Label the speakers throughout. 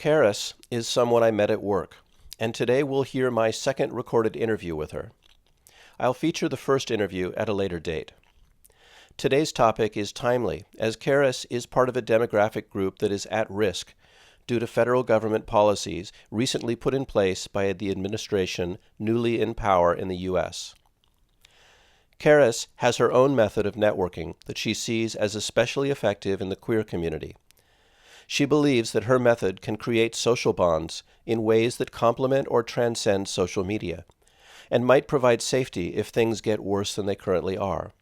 Speaker 1: Carys is someone I met at work, and today we'll hear my second recorded interview with her. I'll feature the first interview at a later date. Today's topic is timely, as Carys is part of a demographic group that is at risk due to federal government policies recently put in place by the administration newly in power in the U.S. Carys has her own method of networking that she sees as especially effective in the queer community. She believes that her method can create social bonds in ways that complement or transcend social media, and might provide safety if things get worse than they currently are.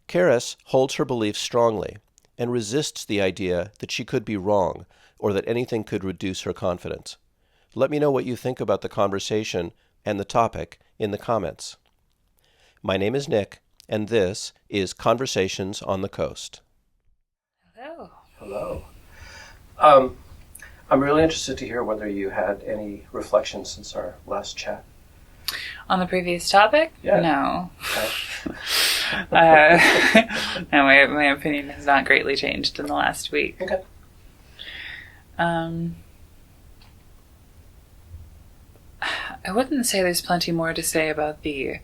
Speaker 1: Carys holds her beliefs strongly and resists the idea that she could be wrong or that anything could reduce her confidence. Let me know what you think about the conversation and the topic in the comments. My name is Nick, and this is Conversations on the Coast.
Speaker 2: Hello.
Speaker 1: Hello. I'm really interested to hear whether you had any reflections since our last chat.
Speaker 2: On the previous topic?
Speaker 1: Yeah.
Speaker 2: No.
Speaker 1: Okay.
Speaker 2: No, my opinion has not greatly changed in the last week.
Speaker 1: Okay.
Speaker 2: I wouldn't say there's plenty more to say about the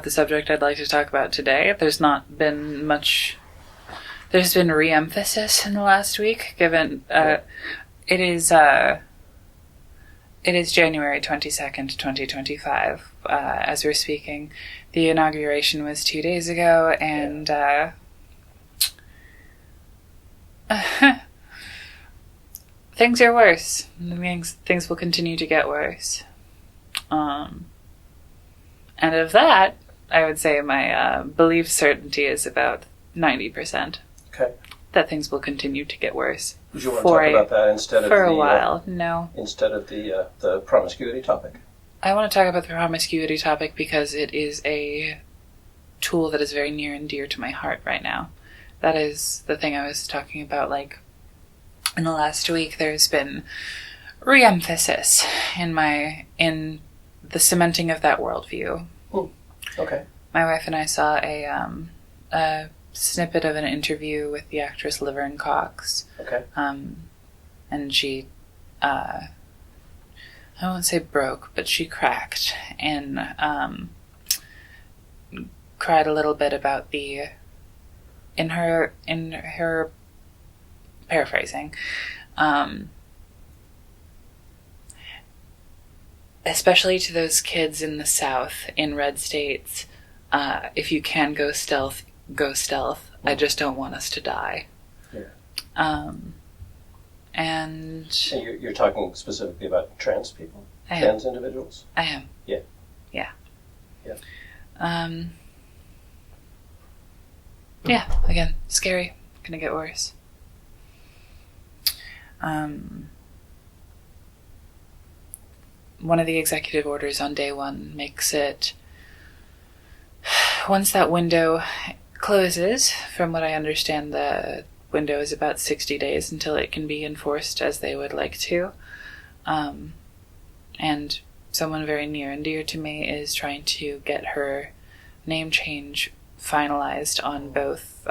Speaker 2: subject I'd like to talk about today. There's not been much. There's been re-emphasis in the last week, given it is January 22nd, 2025, as we're speaking. The inauguration was 2 days ago, and things are worse. Things will continue to get worse. And of that, I would say my belief certainty is about 90%.
Speaker 1: Okay.
Speaker 2: That things will continue to get worse.
Speaker 1: Would you want to talk about that instead of
Speaker 2: for a while? No.
Speaker 1: Instead of the promiscuity topic?
Speaker 2: I want to talk about the promiscuity topic because it is a tool that is very near and dear to my heart right now. That is the thing I was talking about. Like in the last week, there's been re-emphasis in the cementing of that worldview.
Speaker 1: Okay.
Speaker 2: My wife and I saw a snippet of an interview with the actress Laverne Cox.
Speaker 1: Okay.
Speaker 2: And she, I won't say broke, but she cracked and cried a little bit about in her paraphrasing, especially to those kids in the South, in red states, if you can go stealth, go stealth. I just don't want us to die.
Speaker 1: Yeah. And you're talking specifically about trans people? Trans individuals?
Speaker 2: I am.
Speaker 1: Yeah.
Speaker 2: Yeah.
Speaker 1: Yeah.
Speaker 2: Yeah, again, scary. Gonna get worse. One of the executive orders on day one makes it, once that window closes, from what I understand, the window is about 60 days until it can be enforced as they would like to. And someone very near and dear to me is trying to get her name change finalized on both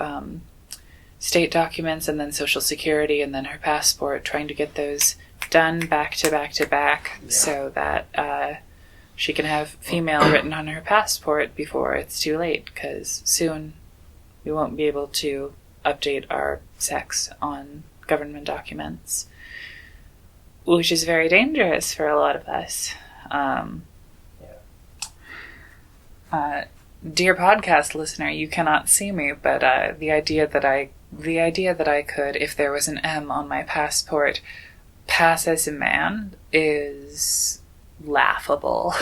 Speaker 2: state documents and then Social Security and then her passport, trying to get those done back to back to back, so that she can have female written on her passport before it's too late, because soon we won't be able to update our sex on government documents, which is very dangerous for a lot of us. Dear podcast listener, you cannot see me, but the idea that I could, if there was an M on my passport, pass as a man is laughable.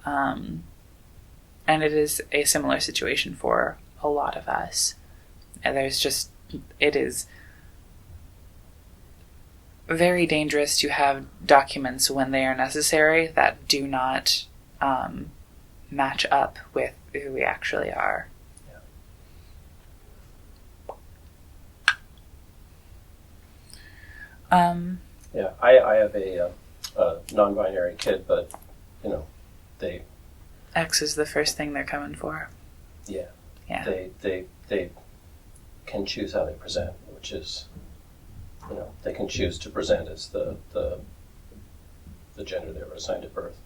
Speaker 2: And it is a similar situation for a lot of us. And it is very dangerous to have documents when they are necessary that do not match up with who we actually are.
Speaker 1: I have a non-binary kid, but they.
Speaker 2: X is the first thing they're coming for.
Speaker 1: Yeah.
Speaker 2: Yeah.
Speaker 1: They can choose how they present, which is they can choose to present as the gender they were assigned at birth,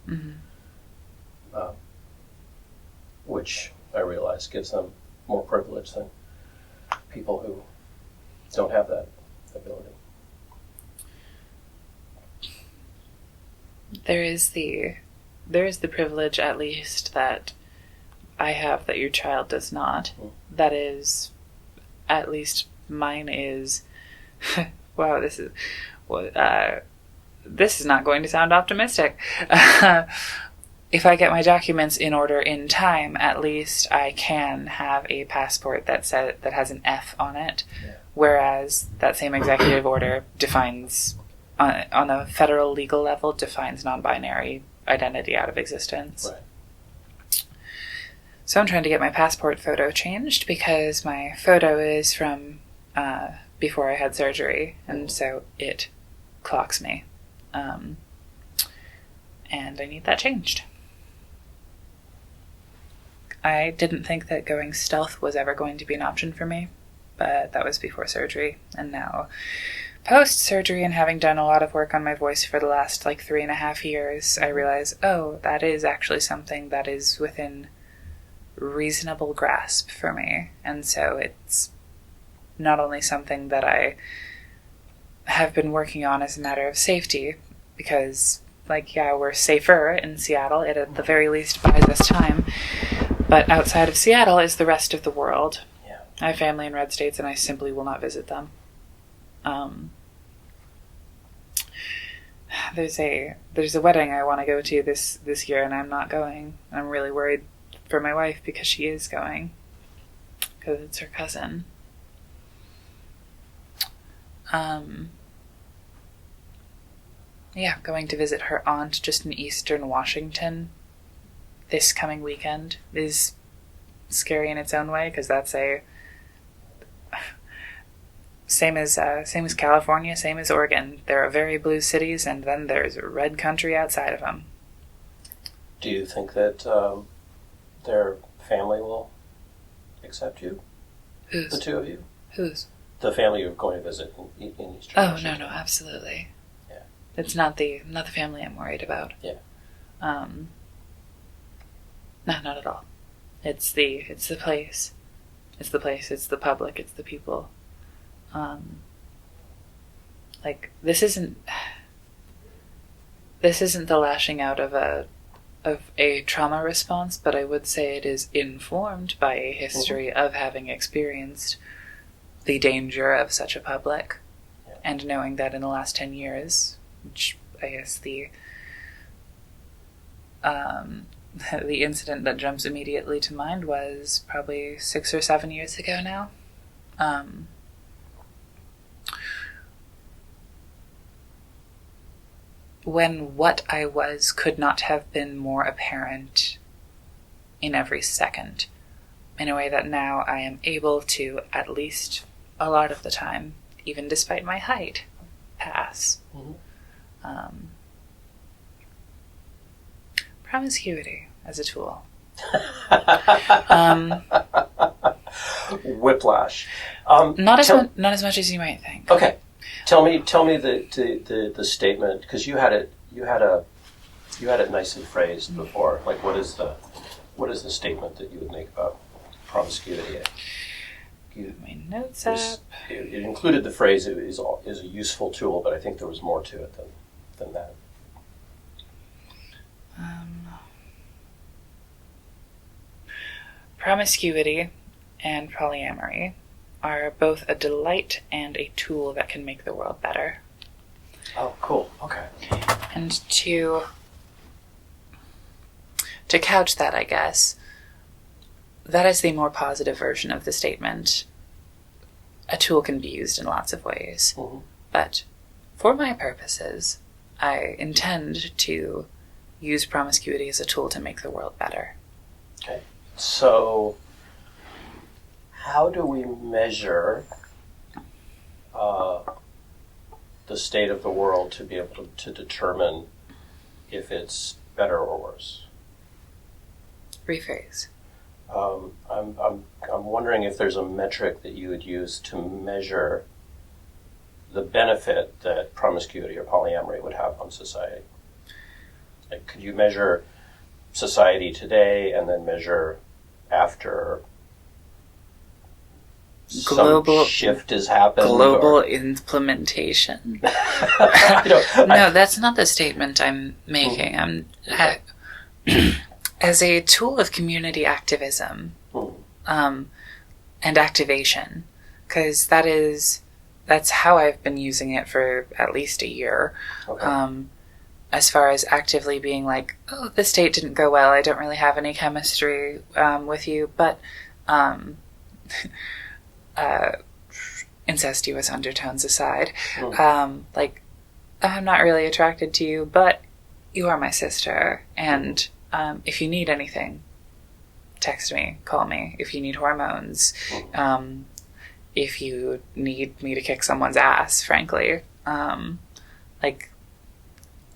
Speaker 1: which I realize gives them more privilege than people who don't have that ability.
Speaker 2: There is the privilege, at least, that I have that your child does not. That is, at least mine is. Wow, this is not going to sound optimistic. If I get my documents in order in time, at least I can have a passport that has an F on it, whereas that same executive order defines, on a federal legal level, defines non-binary identity out of existence.
Speaker 1: Right.
Speaker 2: So I'm trying to get my passport photo changed because my photo is from before I had surgery, and so it clocks me. And I need that changed. I didn't think that going stealth was ever going to be an option for me, but that was before surgery. And now, post-surgery and having done a lot of work on my voice for the last 3.5 years, I realize, that is actually something that is within reasonable grasp for me. And so it's not only something that I have been working on as a matter of safety, because, we're safer in Seattle. It at the very least buys us time. But outside of Seattle is the rest of the world.
Speaker 1: Yeah.
Speaker 2: I have family in red states, and I simply will not visit them. There's a wedding I want to go to this year, and I'm not going. I'm really worried for my wife because she is going, because it's her cousin. Going to visit her aunt just in Eastern Washington this coming weekend is scary in its own way, because that's same as California, same as Oregon. There are very blue cities, and then there's red country outside of them.
Speaker 1: Do you think that their family will accept you?
Speaker 2: Whose?
Speaker 1: The two of you?
Speaker 2: Whose?
Speaker 1: The family you're going to visit in Eastern Washington.
Speaker 2: No, absolutely.
Speaker 1: Yeah.
Speaker 2: It's not the family I'm worried about.
Speaker 1: Yeah.
Speaker 2: No, not at all. It's the place. It's the place, it's the public, it's the people. This isn't the lashing out of a trauma response, but I would say it is informed by a history of having experienced the danger of such a public, and knowing that in the last 10 years, which I guess the incident that jumps immediately to mind was probably 6 or 7 years ago now. When what I was could not have been more apparent in every second, in a way that now I am able to, at least a lot of the time, even despite my height, pass. Promiscuity as a tool.
Speaker 1: Whiplash.
Speaker 2: Not as much as you might think.
Speaker 1: Okay, tell me the statement, because you had it nicely phrased before. What is the statement that you would make about promiscuity?
Speaker 2: My notes up.
Speaker 1: It included the phrase "it is a useful tool," but I think there was more to it than that.
Speaker 2: Promiscuity and polyamory are both a delight and a tool that can make the world better.
Speaker 1: Oh, cool. Okay.
Speaker 2: And to couch that, I guess, that is the more positive version of the statement. A tool can be used in lots of ways.
Speaker 1: Mm-hmm.
Speaker 2: But for my purposes, I intend to use promiscuity as a tool to make the world better.
Speaker 1: Okay. So, how do we measure the state of the world to be able to determine if it's better or worse?
Speaker 2: Rephrase.
Speaker 1: I'm wondering if there's a metric that you would use to measure the benefit that promiscuity or polyamory would have on society? Like, could you measure society today and then measure after some shift has happened?
Speaker 2: Global implementation. No, that's not the statement I'm making. As a tool of community activism and activation, because that's how I've been using it for at least a year.
Speaker 1: Okay.
Speaker 2: As far as actively being like, oh, this date didn't go well, I don't really have any chemistry with you, but incestuous undertones aside, like, I'm not really attracted to you, but you are my sister, and if you need anything, text me, call me. If you need hormones, if you need me to kick someone's ass, frankly, like,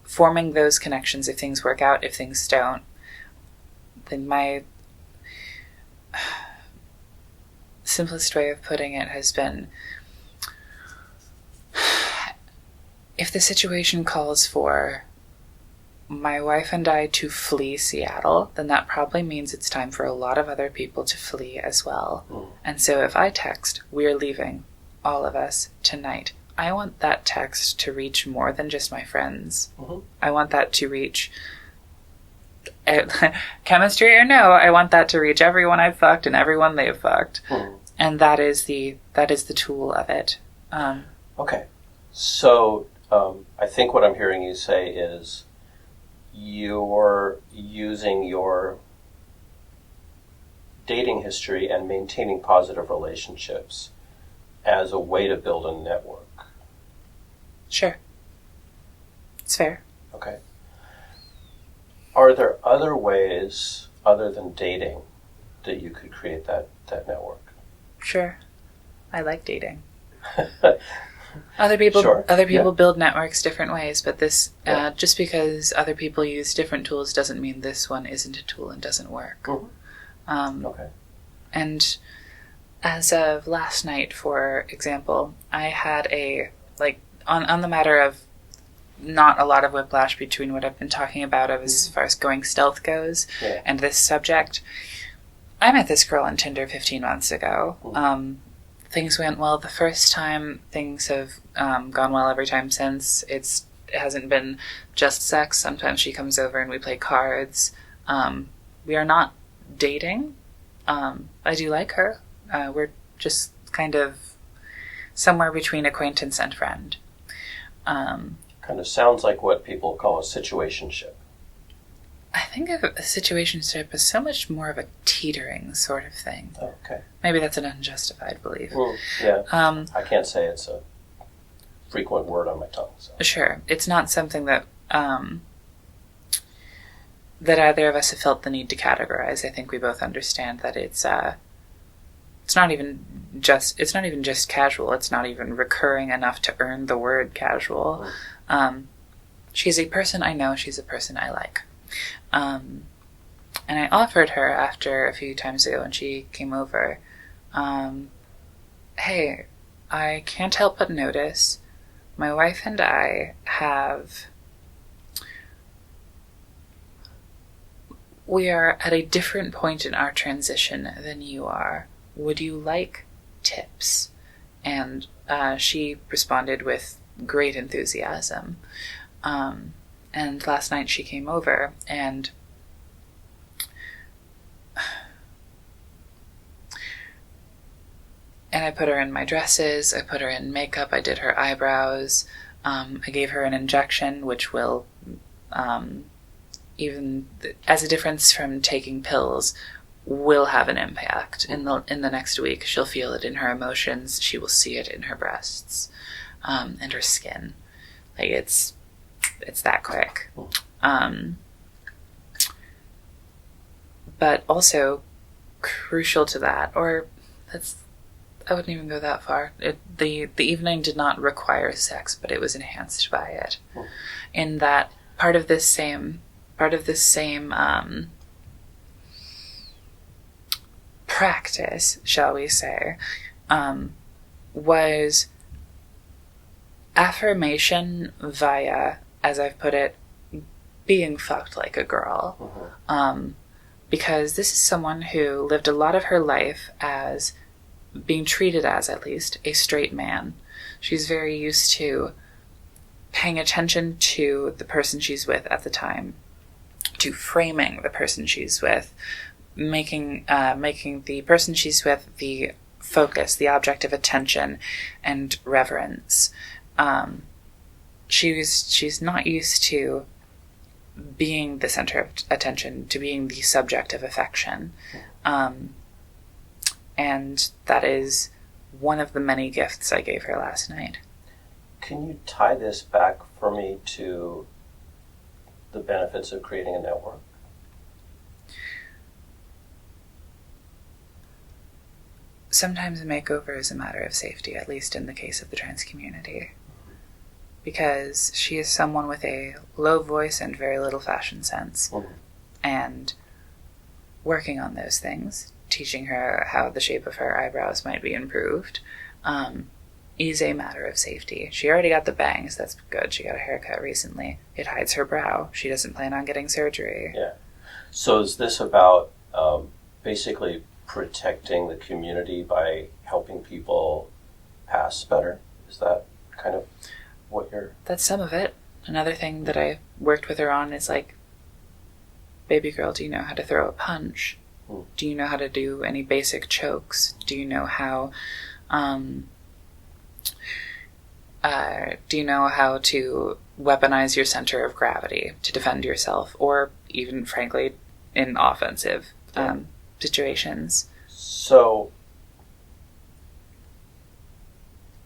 Speaker 2: forming those connections, if things work out, if things don't, then my simplest way of putting it has been, if the situation calls for my wife and I to flee Seattle, then that probably means it's time for a lot of other people to flee as well. And so if I text, we're leaving, all of us, tonight, I want that text to reach more than just my friends. I want that to reach, chemistry or no, I want that to reach everyone I've fucked and everyone they've fucked. And that is the tool of it.
Speaker 1: Okay. So I think what I'm hearing you say is you're using your dating history and maintaining positive relationships as a way to build a network.
Speaker 2: Sure. It's fair.
Speaker 1: Okay. Are there other ways, other than dating, that you could create that network?
Speaker 2: Sure. I like dating. Other people build networks different ways, but this just because other people use different tools doesn't mean this one isn't a tool and doesn't work.
Speaker 1: Okay.
Speaker 2: And as of last night, for example, I had on the matter of not a lot of whiplash between what I've been talking about as far as going stealth goes and this subject. I met this girl on Tinder 15 months ago. Things went well the first time. Things have gone well every time since. It hasn't been just sex. Sometimes she comes over and we play cards. We are not dating. I do like her. We're just kind of somewhere between acquaintance and friend.
Speaker 1: Kind of sounds like what people call a situationship.
Speaker 2: I think of a situationship as so much more of a teetering sort of thing.
Speaker 1: Oh, okay.
Speaker 2: Maybe that's an unjustified belief.
Speaker 1: Yeah. I can't say it's a frequent word on my tongue. So.
Speaker 2: Sure. It's not something that that either of us have felt the need to categorize. I think we both understand that it's not even just casual. It's not even recurring enough to earn the word casual. She's a person I know. She's a person I like. And I offered her after a few times ago when she came over, hey, I can't help but notice my wife and I we are at a different point in our transition than you are. Would you like tips? And she responded with great enthusiasm. And last night she came over and I put her in my dresses, I put her in makeup, I did her eyebrows, I gave her an injection which will, even as a difference from taking pills, will have an impact in the next week. She'll feel it in her emotions, she will see it in her breasts, and her skin. Like it's that quick. But also crucial to that, I wouldn't even go that far. The evening did not require sex, but it was enhanced by it. In that part of this same practice, shall we say, was affirmation via, as I've put it, being fucked like a girl. Because this is someone who lived a lot of her life as being treated as, at least, a straight man. She's very used to paying attention to the person she's with at the time, to framing the person she's with, making the person she's with the focus, the object of attention and reverence. She's not used to being the center of attention, to being the subject of affection. And that is one of the many gifts I gave her last night.
Speaker 1: Can you tie this back for me to the benefits of creating a network?
Speaker 2: Sometimes a makeover is a matter of safety, at least in the case of the trans community. Because she is someone with a low voice and very little fashion sense. And working on those things, teaching her how the shape of her eyebrows might be improved, is a matter of safety. She already got the bangs, that's good. She got a haircut recently. It hides her brow. She doesn't plan on getting surgery.
Speaker 1: Yeah. So is this about basically protecting the community by helping people pass better? Is that kind of what you're...
Speaker 2: That's some of it. Another thing that I worked with her on is like, baby girl, do you know how to throw a punch? Do you know how to do any basic chokes? Do you know how to weaponize your center of gravity to defend yourself, or even, frankly, in offensive situations?
Speaker 1: So,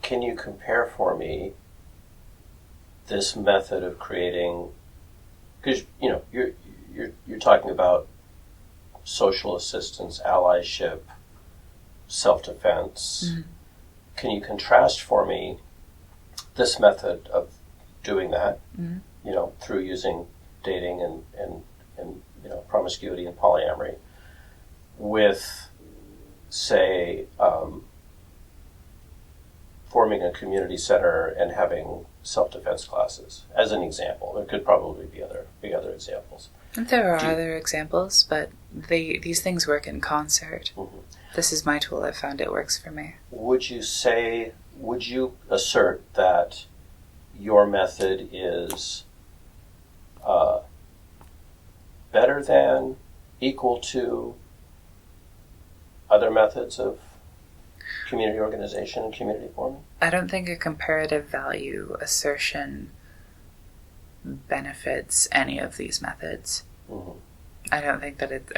Speaker 1: can you compare for me this method of creating? Because you're talking about social assistance, allyship, self-defense. Can you contrast for me this method of doing that, through using dating and promiscuity and polyamory, with, say, forming a community center and having self-defense classes, as an example? There could probably be other examples.
Speaker 2: There are other examples, but these things work in concert. This is my tool. I've found it works for me. Would you
Speaker 1: assert that your method is better than, equal to other methods of community organization and community forming?
Speaker 2: I don't think a comparative value assertion benefits any of these methods. I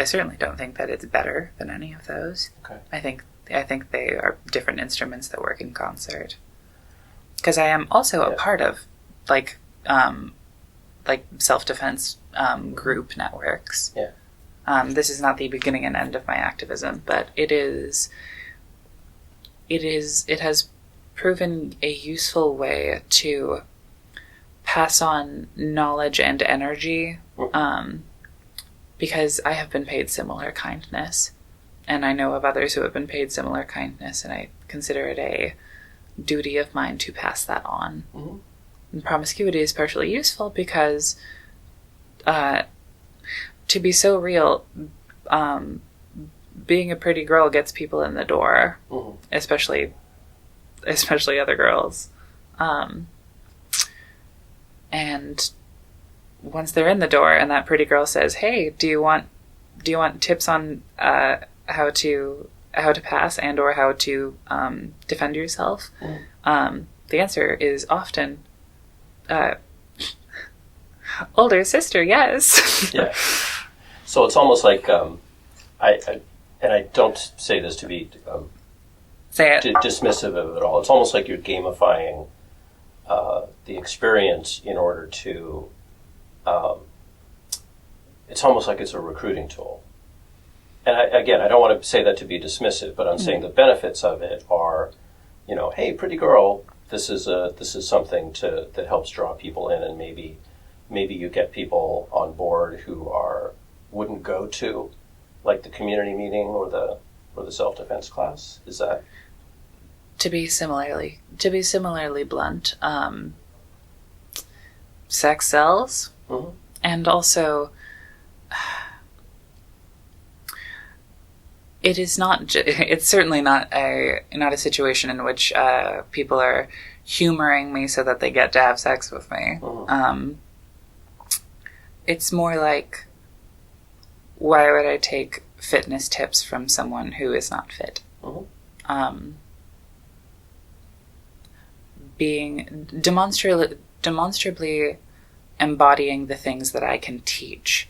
Speaker 2: certainly don't think that it's better than any of those.
Speaker 1: Okay.
Speaker 2: I think they are different instruments that work in concert. Because I am also a part of like self-defense group networks.
Speaker 1: Yeah.
Speaker 2: This is not the beginning and end of my activism, but it has proven a useful way to pass on knowledge and energy, because I have been paid similar kindness, and I know of others who have been paid similar kindness, and I consider it a duty of mine to pass that on. And promiscuity is partially useful because, to be so real, being a pretty girl gets people in the door, especially other girls. And once they're in the door and that pretty girl says, "Hey, do you want tips on how to pass and or how to defend yourself?" The answer is often, older sister, yes.
Speaker 1: Yeah. So it's almost like I don't say this to be dismissive of it all. It's almost like you're gamifying the experience in order to. It's almost like it's a recruiting tool. And I don't want to say that to be dismissive, but I'm saying the benefits of it are, hey, pretty girl, this is something that helps draw people in, and maybe you get people on board who wouldn't go to, like, the community meeting or the self-defense class. Is that?
Speaker 2: to be similarly blunt, sex sells, and also it's certainly not a situation in which people are humoring me so that they get to have sex with me. It's more like, why would I take fitness tips from someone who is not fit? Being demonstrably embodying the things that I can teach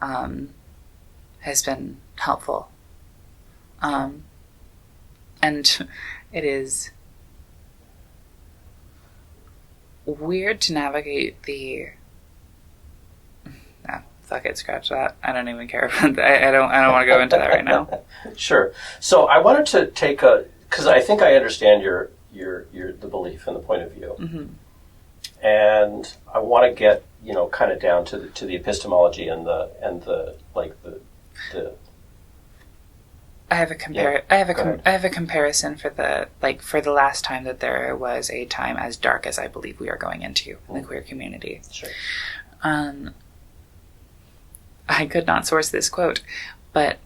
Speaker 2: has been helpful. And it is weird to navigate the... No, fuck it, scratch that. I don't even care about that. I don't want to go into that right now.
Speaker 1: Sure. So I wanted to take because I think I understand your the belief and the point of view. And I want to get, kind of down to the epistemology and the
Speaker 2: I have a comparison for the last time that there was a time as dark as I believe we are going into in the queer community.
Speaker 1: Sure.
Speaker 2: I could not source this quote, but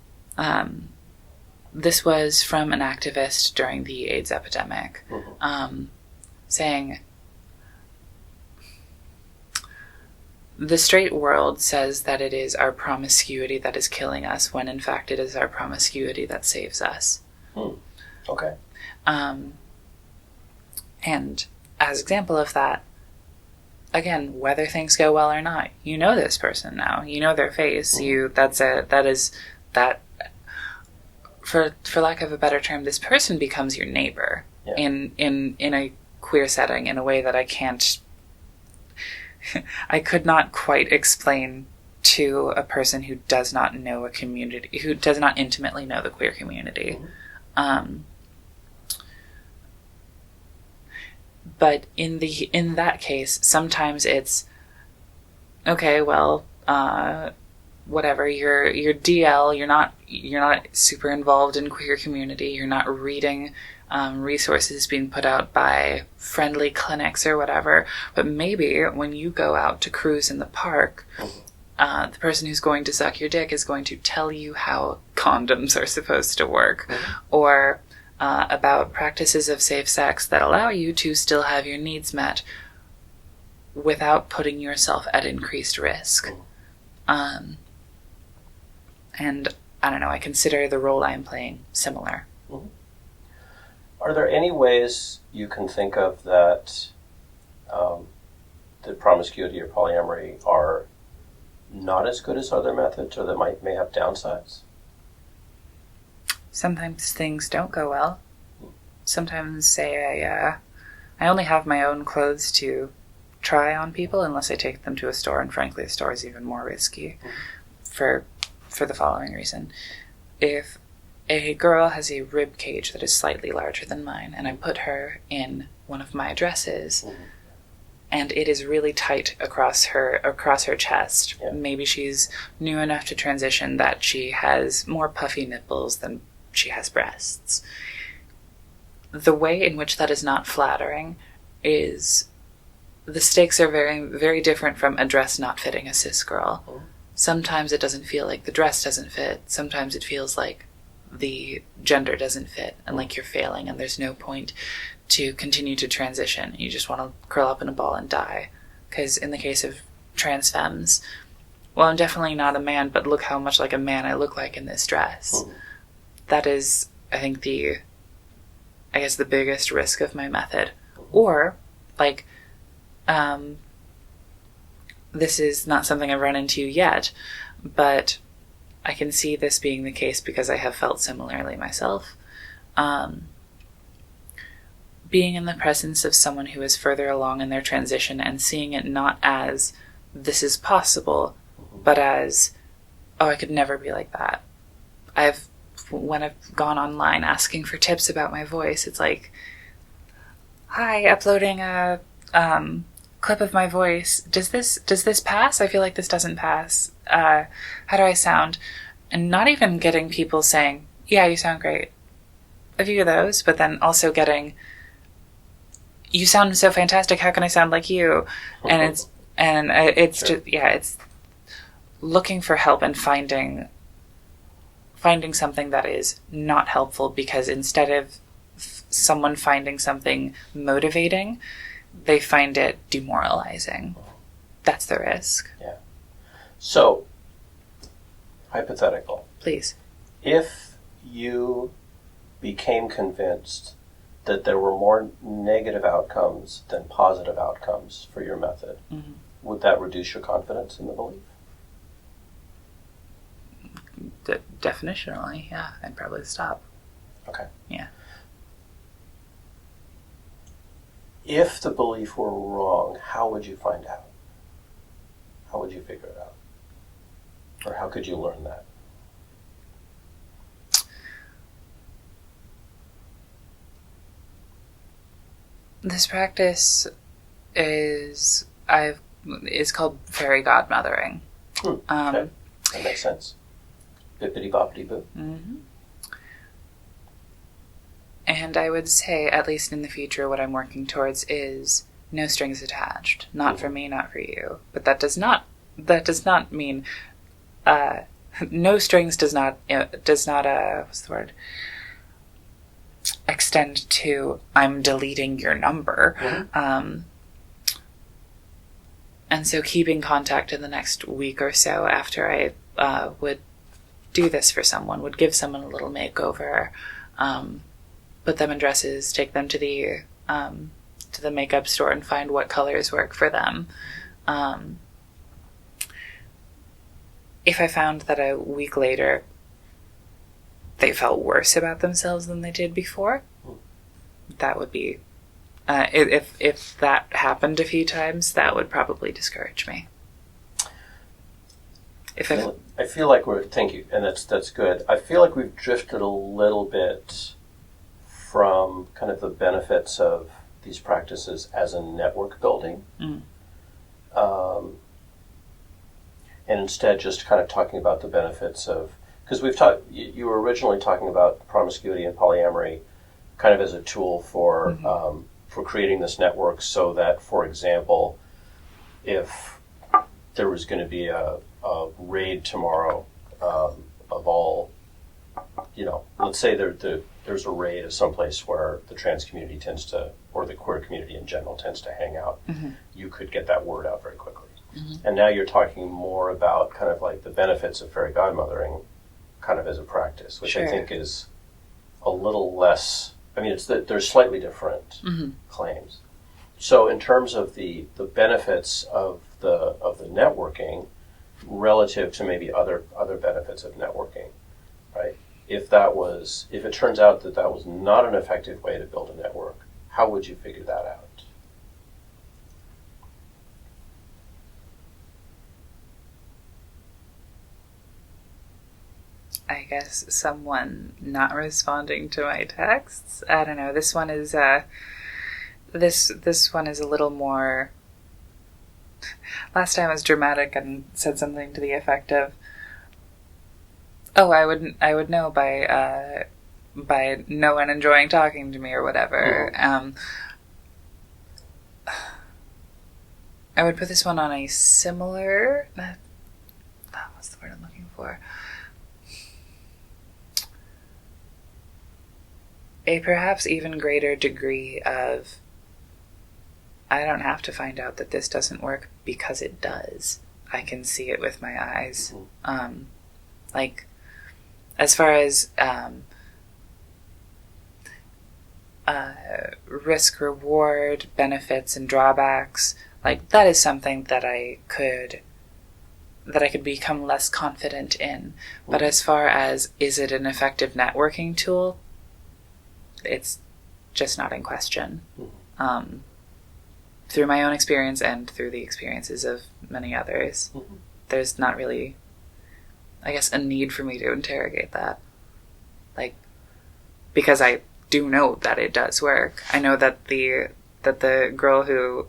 Speaker 2: this was from an activist during the AIDS epidemic, saying, the straight world says that it is our promiscuity that is killing us, when in fact it is our promiscuity that saves us.
Speaker 1: Okay.
Speaker 2: And as example of that, again, whether things go well or not, you know this person now. You know their face. For lack of a better term, this person becomes your neighbor in a queer setting in a way that I could not quite explain to a person who does not know a community, who does not intimately know the queer community. But in that case, sometimes it's okay. Well, whatever. You're DL. You're not super involved in queer community. You're not reading resources being put out by friendly clinics or whatever. But maybe when you go out to cruise in the park, the person who's going to suck your dick is going to tell you how condoms are supposed to work, or about practices of safe sex that allow you to still have your needs met without putting yourself at increased risk. And I don't know, I consider the role I'm playing similar.
Speaker 1: Are there any ways you can think of that that promiscuity or polyamory are not as good as other methods, or that may have downsides?
Speaker 2: Sometimes things don't go well. Sometimes, say, I only have my own clothes to try on people unless I take them to a store, and frankly, a store is even more risky for the following reason. If a girl has a rib cage that is slightly larger than mine, and I put her in one of my dresses, and it is really tight across her chest. Maybe she's new enough to transition that she has more puffy nipples than she has breasts. The way in which that is not flattering is the stakes are very, very different from a dress not fitting a cis girl. Sometimes it doesn't feel like the dress doesn't fit. Sometimes it feels like the gender doesn't fit and like you're failing and there's no point to continue to transition. You just want to curl up in a ball and die. Because in the case of trans femmes, well, I'm definitely not a man, but look how much like a man I look like in this dress. That is, I think, the biggest risk of my method. Or, like, this is not something I've run into yet, but I can see this being the case because I have felt similarly myself. Being in the presence of someone who is further along in their transition and seeing it not as this is possible, but as, oh, I could never be like that. When I've gone online asking for tips about my voice, it's like, hi, uploading a clip of my voice. Does this pass? I feel like this doesn't pass. How do I sound? And not even getting people saying, yeah, you sound great. a few of those, but then also getting, you sound so fantastic, how can I sound like you? And it's
Speaker 1: Sure.
Speaker 2: just, it's looking for help and finding something that is not helpful, because instead of someone finding something motivating, they find it demoralizing. That's the risk.
Speaker 1: Yeah. So, hypothetical.
Speaker 2: Please.
Speaker 1: If you became convinced that there were more negative outcomes than positive outcomes for your method,
Speaker 2: Mm-hmm.
Speaker 1: would that reduce your confidence in the belief?
Speaker 2: Definitionally, yeah. I'd probably stop.
Speaker 1: Okay.
Speaker 2: Yeah.
Speaker 1: If the belief were wrong, how would you find out? How would you figure it out? Or how could you learn that?
Speaker 2: This practice is called fairy godmothering.
Speaker 1: Okay. That makes sense. Bippity boppity boo.
Speaker 2: Mm-hmm. And I would say, at least in the future, what I'm working towards is no strings attached. Not for me, not for you. But that does not mean no strings does not what's the word? Extend to I'm deleting your number.
Speaker 1: Mm-hmm.
Speaker 2: And so keeping contact in the next week or so after I would do this for someone, would give someone a little makeover, put them in dresses, take them to the makeup store and find what colors work for them. If I found that a week later they felt worse about themselves than they did before, that would be, if that happened a few times, that would probably discourage me.
Speaker 1: I feel like thank you, and that's good. I feel like we've drifted a little bit from kind of the benefits of these practices as a network building. And instead just kind of talking about the benefits of, because you were originally talking about promiscuity and polyamory kind of as a tool for creating this network, so that, for example, if there was going to be a raid tomorrow of all, let's say there's a raid of someplace where the trans community tends to, or the queer community in general tends to hang out, you could get that word out very quickly. And now you're talking more about kind of like the benefits of fairy godmothering kind of as a practice, which I think is a little less, they're slightly different claims. So in terms of the benefits of the networking relative to maybe other benefits of networking, right? If it turns out that was not an effective way to build a network, how would you figure that out?
Speaker 2: I guess someone not responding to my texts. I don't know. This one is this one is a little more. Last time I was dramatic and said something to the effect of, "Oh, I would know by no one enjoying talking to me or whatever." I would put this one on a similar. What's the word I'm looking for? A perhaps even greater degree of, I don't have to find out that this doesn't work because it does. I can see it with my eyes. Like, as far as risk, reward, benefits, and drawbacks, like, that is something that I could become less confident in. But as far as, is it an effective networking tool? It's just not in question. Through my own experience and through the experiences of many others, there's not really, I guess, a need for me to interrogate that. Like, because I do know that it does work. I know that the girl who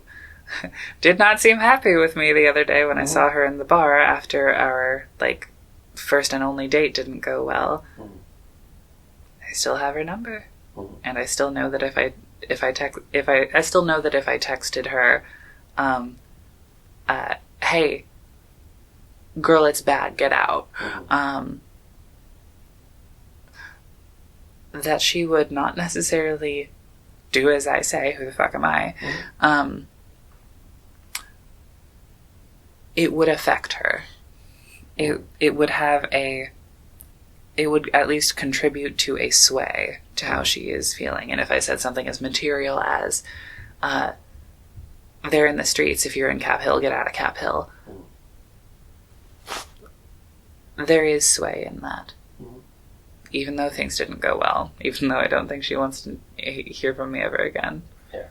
Speaker 2: did not seem happy with me the other day when I saw her in the bar after our, first and only date didn't go well. I still have her number.
Speaker 1: Mm-hmm.
Speaker 2: And I still know that if I still know that if I texted her, hey, girl, it's bad, get out,
Speaker 1: Mm-hmm.
Speaker 2: That she would not necessarily do as I say. Who the fuck am I?
Speaker 1: Mm-hmm.
Speaker 2: It would affect her. It would at least contribute to a sway to how she is feeling. And if I said something as material as, they're in the streets, if you're in Cap Hill, get out of Cap Hill. There is sway in that. Even though things didn't go well. Even though I don't think she wants to hear from me ever again.
Speaker 1: Yeah.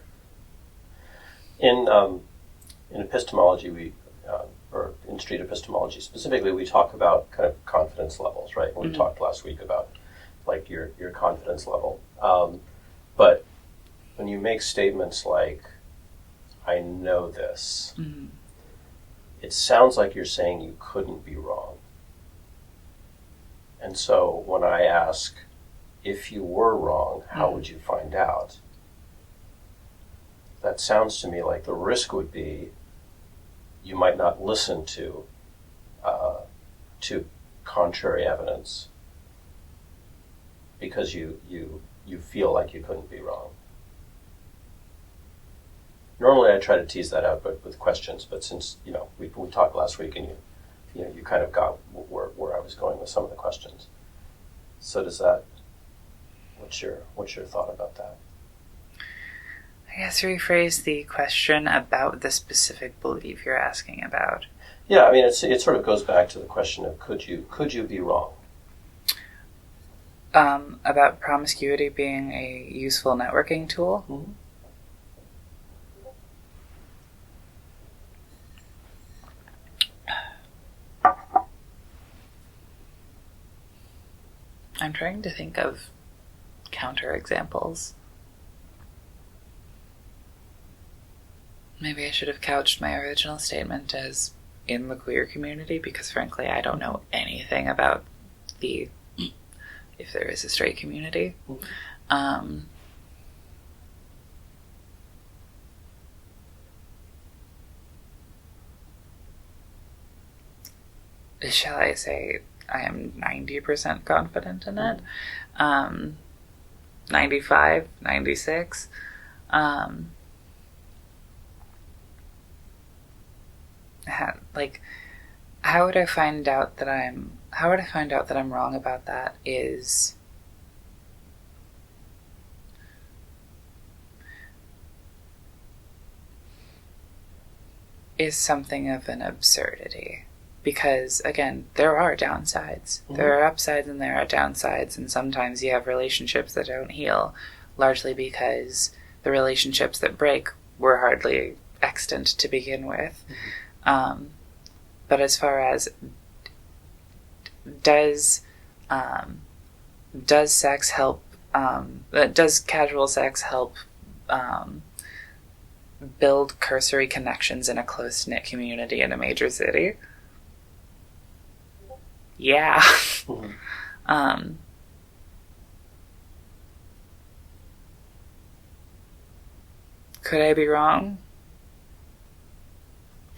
Speaker 1: In epistemology, or in street epistemology specifically, we talk about kind of confidence levels, right? We talked last week about like your confidence level. But when you make statements like, I know this, it sounds like you're saying you couldn't be wrong. And so when I ask, if you were wrong, how would you find out? That sounds to me like the risk would be you might not listen to contrary evidence because you feel like you couldn't be wrong. Normally I try to tease that out with questions, but since we talked last week and you kind of got where I was going with some of the questions. So what's your thought about that?
Speaker 2: I guess rephrase the question about the specific belief you're asking about.
Speaker 1: Yeah, I mean it sort of goes back to the question of could you be wrong?
Speaker 2: About promiscuity being a useful networking tool.
Speaker 1: Mm-hmm.
Speaker 2: I'm trying to think of counterexamples. Maybe I should have couched my original statement as in the queer community, because frankly I don't know anything about if there is a straight community. Shall I say I am 90% confident in it? 95, 96. How would I find out that I'm wrong about that is something of an absurdity. Because, again, there are downsides. Mm-hmm. There are upsides and there are downsides, and sometimes you have relationships that don't heal, largely because the relationships that break were hardly extant to begin with. Mm-hmm. But as far as does sex help? Does casual sex help build cursory connections in a close-knit community in a major city? Yeah. Mm-hmm. Could I be wrong?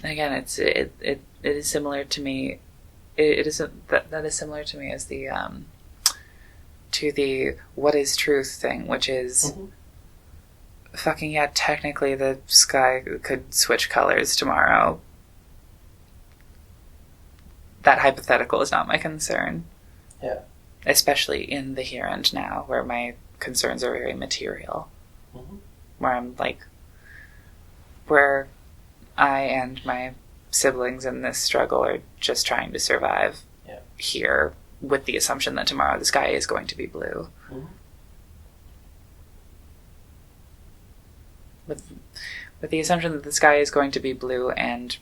Speaker 2: Again, it is similar to me. It is that is similar to me as the to the what is truth thing, which is fucking yeah. Technically, the sky could switch colors tomorrow. That hypothetical is not my concern.
Speaker 1: Yeah.
Speaker 2: Especially in the here and now, where my concerns are very material. Mm-hmm. Where I'm like, where I and my siblings in this struggle are just trying to survive here with the assumption that tomorrow the sky is going to be blue. Mm-hmm. With the assumption that the sky is going to be blue and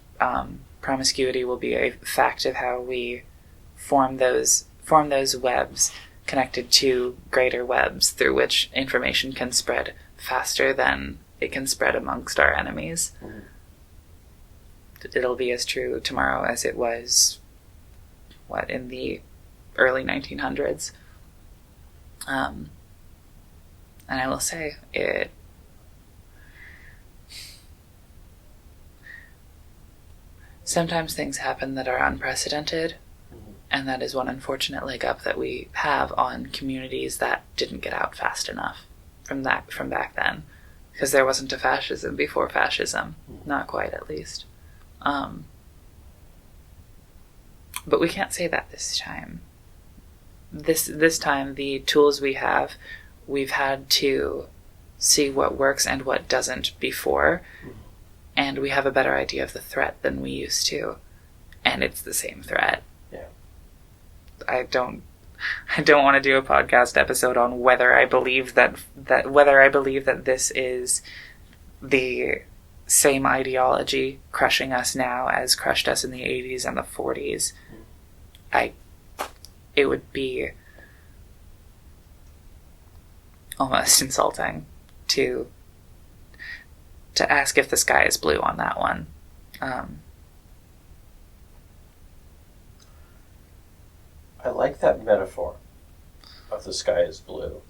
Speaker 2: promiscuity will be a fact of how we form those webs connected to greater webs through which information can spread faster than it can spread amongst our enemies. Mm-hmm. It'll be as true tomorrow as it was in the early 1900s. And I will say, sometimes things happen that are unprecedented, and that is one unfortunate leg up that we have on communities that didn't get out fast enough from back then, because there wasn't a fascism before fascism, not quite at least. But we can't say that this time. This time, the tools we have, we've had to see what works and what doesn't before, and we have a better idea of the threat than we used to, and it's the same threat.
Speaker 1: Yeah.
Speaker 2: I don't want to do a podcast episode on whether I believe that this is the same ideology crushing us now as crushed us in the 80s and the 40s. It would be almost insulting to ask if the sky is blue on that one.
Speaker 1: I like that metaphor of the sky is blue.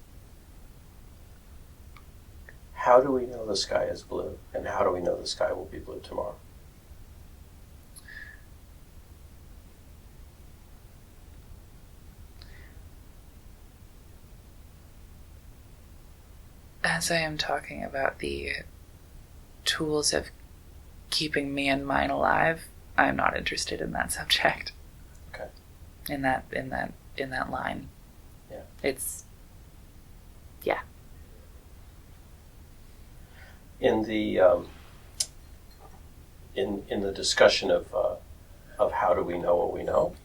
Speaker 1: How do we know the sky is blue, and how do we know the sky will be blue tomorrow?
Speaker 2: As I am talking about the tools of keeping me and mine alive, I am not interested in that subject.
Speaker 1: Okay.
Speaker 2: In that line.
Speaker 1: Yeah.
Speaker 2: It's yeah.
Speaker 1: In the in the discussion of how do we know what we know,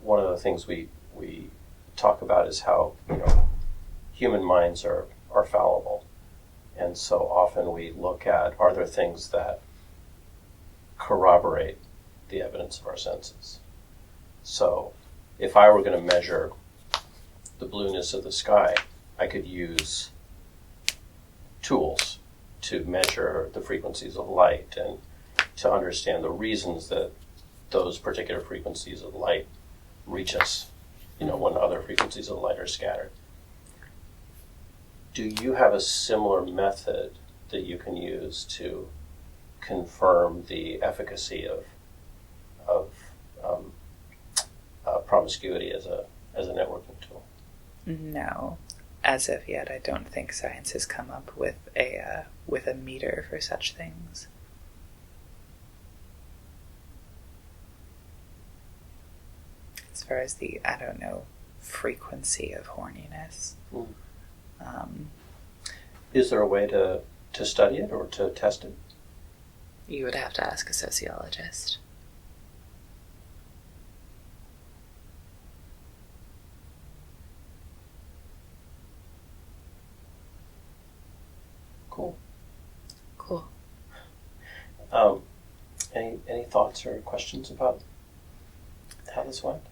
Speaker 1: one of the things we talk about is how human minds are fallible, and so often we look at, are there things that corroborate the evidence of our senses? So if I were going to measure the blueness of the sky, I could use tools to measure the frequencies of light and to understand the reasons that those particular frequencies of light reach us, when other frequencies of light are scattered. Do you have a similar method that you can use to confirm the efficacy of promiscuity as a networking tool?
Speaker 2: No, as of yet, I don't think science has come up with a meter for such things. As far as the, frequency of horniness.
Speaker 1: Is there a way to study it or to test it?
Speaker 2: You would have to ask a sociologist.
Speaker 1: Cool. Any thoughts or questions about how this went?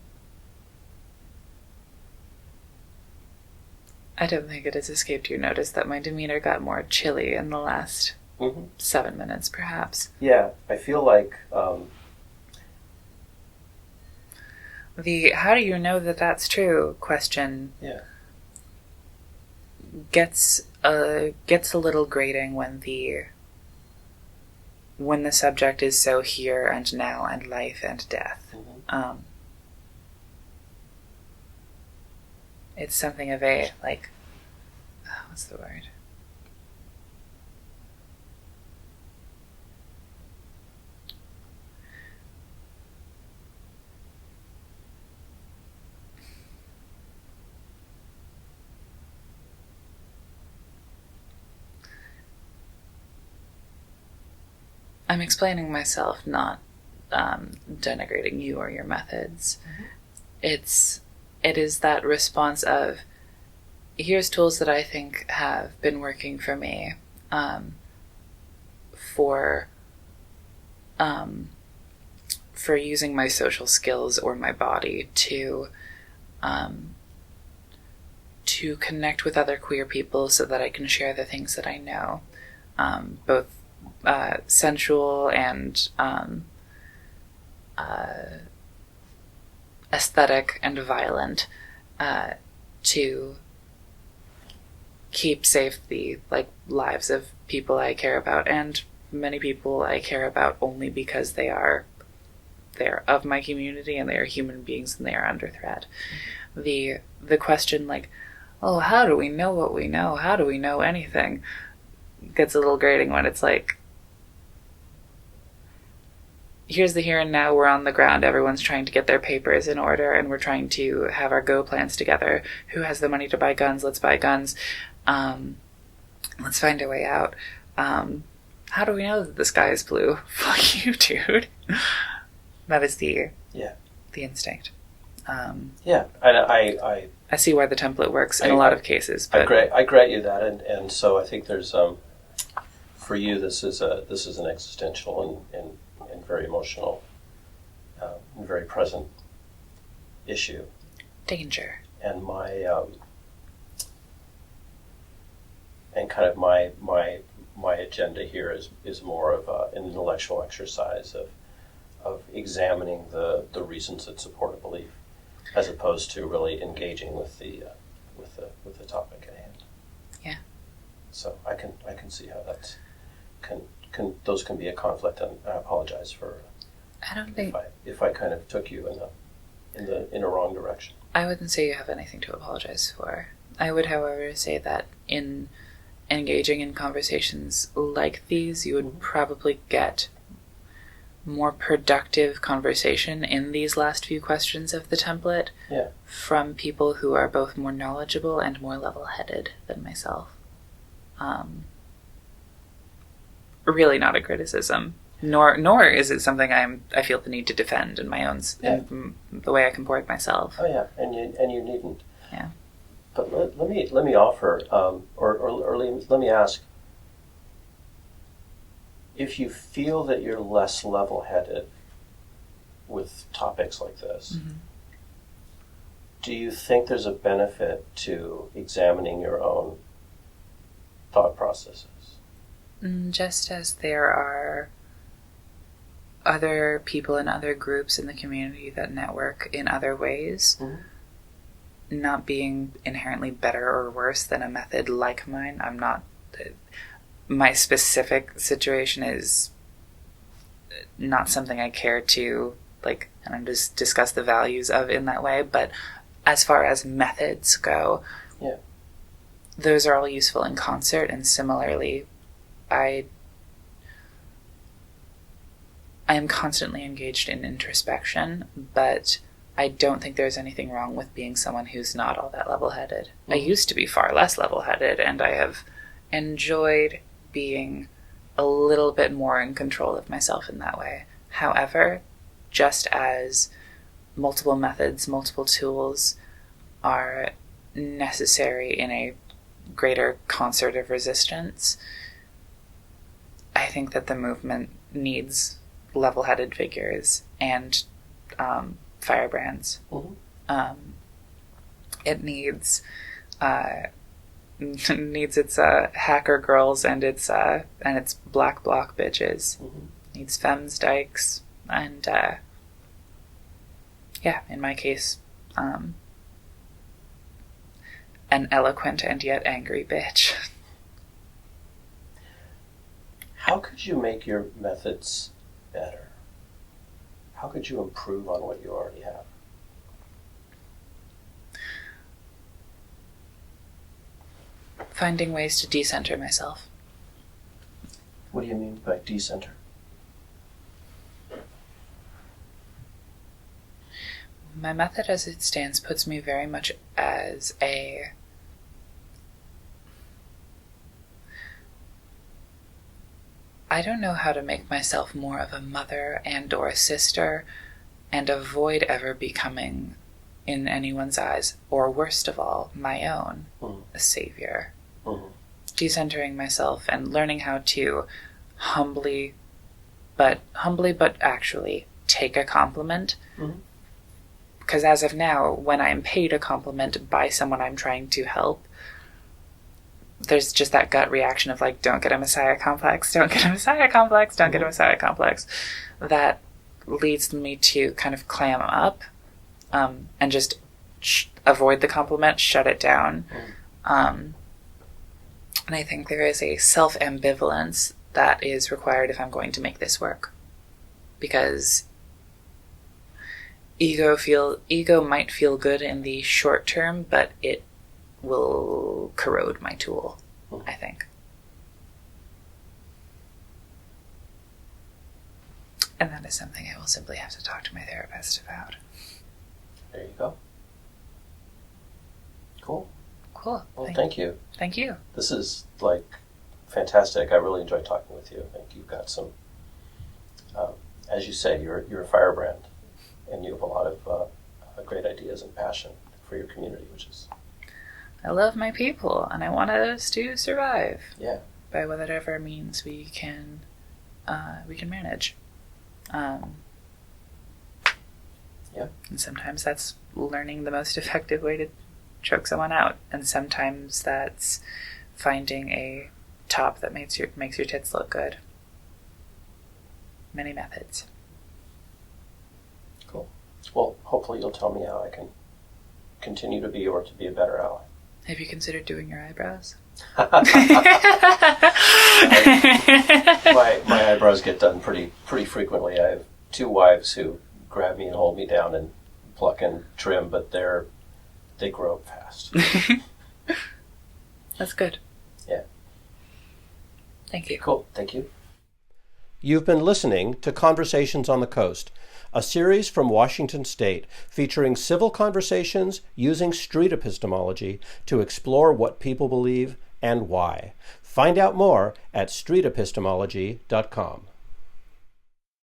Speaker 2: I don't think it has escaped your notice that my demeanor got more chilly in the last 7 minutes, perhaps.
Speaker 1: Yeah, I feel like
Speaker 2: the "how do you know that that's true" question gets a little grating when the subject is so here and now and life and death. It's something of a, what's the word? I'm explaining myself, not denigrating you or your methods. It is that response of, here's tools that I think have been working for me for using my social skills or my body to connect with other queer people so that I can share the things that I know, both sensual and aesthetic and violent to keep safe the lives of people I care about, and many people I care about only because they're of my community and they are human beings and they are under threat. The question oh, how do we know what we know? How do we know anything? Gets a little grating when it's here's the here and now, we're on the ground, everyone's trying to get their papers in order, and we're trying to have our go plans together. Who has the money to buy guns? Let's buy guns. Let's find a way out. How do we know that the sky is blue? Fuck you, dude. That is the instinct. I see why the template works in a lot of cases. But
Speaker 1: I grant you that, and so I think there's for you this is an existential and very emotional and very present issue.
Speaker 2: Danger.
Speaker 1: And my and kind of my agenda here is more of an intellectual exercise of examining the reasons that support a belief, as opposed to really engaging with the topic at hand.
Speaker 2: Yeah.
Speaker 1: So I can see how that's those can be a conflict, and I apologize for.
Speaker 2: I don't think
Speaker 1: if I kind of took you in a wrong direction.
Speaker 2: I wouldn't say you have anything to apologize for. I would, however, say that in engaging in conversations like these, you would probably get more productive conversation in these last few questions of the template from people who are both more knowledgeable and more level-headed than myself. Really not a criticism, nor is it something I feel the need to defend in my own in the way I comport myself.
Speaker 1: Oh yeah, and you needn't.
Speaker 2: Yeah.
Speaker 1: But let me offer, or let me ask, if you feel that you're less level-headed with topics like this,
Speaker 2: mm-hmm.
Speaker 1: do you think there's a benefit to examining your own thought processes?
Speaker 2: Just as there are other people in other groups in the community that network in other ways,
Speaker 1: mm-hmm.
Speaker 2: not being inherently better or worse than a method like mine. I'm not... My specific situation is not something I care to, and just discuss the values of in that way, but as far as methods go, those are all useful in concert, and similarly, I am constantly engaged in introspection, but I don't think there's anything wrong with being someone who's not all that level-headed. Mm-hmm. I used to be far less level-headed, and I have enjoyed being a little bit more in control of myself in that way. However, just as multiple methods, multiple tools are necessary in a greater concert of resistance, I think that the movement needs level-headed figures and firebrands.
Speaker 1: Mm-hmm.
Speaker 2: It needs its hacker girls and its black bloc bitches.
Speaker 1: Mm-hmm.
Speaker 2: Needs femmes dykes and in my case, an eloquent and yet angry bitch.
Speaker 1: How could you make your methods better? How could you improve on what you already have?
Speaker 2: Finding ways to decenter myself.
Speaker 1: What do you mean by decenter?
Speaker 2: My method as it stands puts me very much as a... I don't know how to make myself more of a mother and or a sister and avoid ever becoming, in anyone's eyes, or worst of all, my own, a savior.
Speaker 1: Mm-hmm.
Speaker 2: Decentering myself and learning how to humbly but actually take a compliment.
Speaker 1: Mm-hmm.
Speaker 2: Because as of now, when I'm paid a compliment by someone I'm trying to help, there's just that gut reaction of don't get a messiah complex, don't get a messiah complex, don't get a messiah complex. That leads me to kind of clam up. and just avoid the compliment, shut it down. And I think there is a self-ambivalence that is required if I'm going to make this work. Because ego might feel good in the short term, but it will corrode my tool, I think. And that is something I will simply have to talk to my therapist about.
Speaker 1: There you go. Cool.
Speaker 2: Cool.
Speaker 1: Well, thank you.
Speaker 2: Thank you.
Speaker 1: This is, fantastic. I really enjoyed talking with you. I think you've got some, as you say, you're a firebrand, and you have a lot of great ideas and passion for your community, which is...
Speaker 2: I love my people, and I want us to survive.
Speaker 1: Yeah.
Speaker 2: By whatever means we can manage.
Speaker 1: Yeah.
Speaker 2: And sometimes that's learning the most effective way to choke someone out, and sometimes that's finding a top that makes your tits look good. Many methods.
Speaker 1: Cool. Well, hopefully you'll tell me how I can continue to be a better ally.
Speaker 2: Have you considered doing your eyebrows?
Speaker 1: My eyebrows get done pretty frequently. I have 2 wives who grab me and hold me down and pluck and trim, but they grow up fast.
Speaker 2: That's good.
Speaker 1: Yeah.
Speaker 2: Thank you.
Speaker 1: Cool. Thank you. You've been listening to Conversations on the Coast, a series from Washington State featuring civil conversations using street epistemology to explore what people believe and why. Find out more at streetepistemology.com.